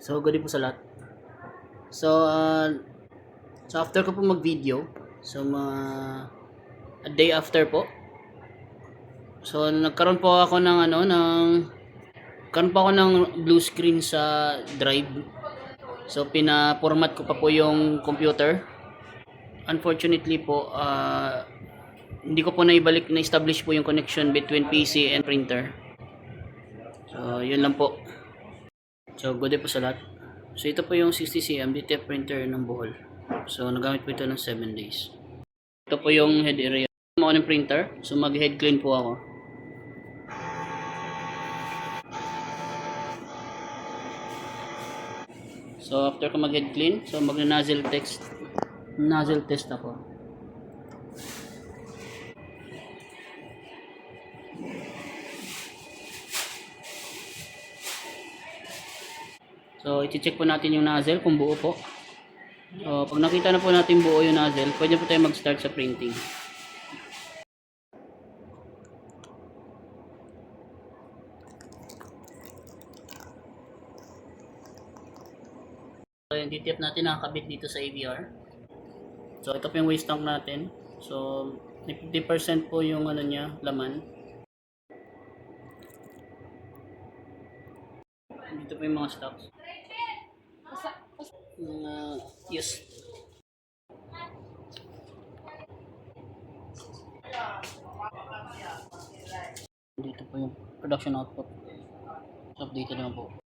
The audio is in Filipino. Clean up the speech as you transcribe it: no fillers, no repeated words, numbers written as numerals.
So, good day po sa lahat. So, after ko po mag-video, so a day after po, so nagkaroon po ako ng blue screen sa drive. So, pina-format ko pa po yung computer. Unfortunately po, hindi ko po na-establish po yung connection between PC and printer. So, yun lang po. So, good day po sa lahat. So, ito po yung 60cm DTF printer ng Bohol. So, nagamit po ito ng 7 days. Ito po yung head area ng printer. So, mag-head clean po ako. So, after ko mag-head clean, so mag-nozzle test ako. So, i-check po natin yung nozzle kung buo po. So, pag nakita na po natin buo yung nozzle, pwede po tayo mag-start sa printing. So, yung DTF natin nakakabit dito sa AVR. So, ito po yung waste tank natin. So, 50% po yung laman. Dito po yung mga stocks. Yes. Dito po yung production output. So, updated naman po.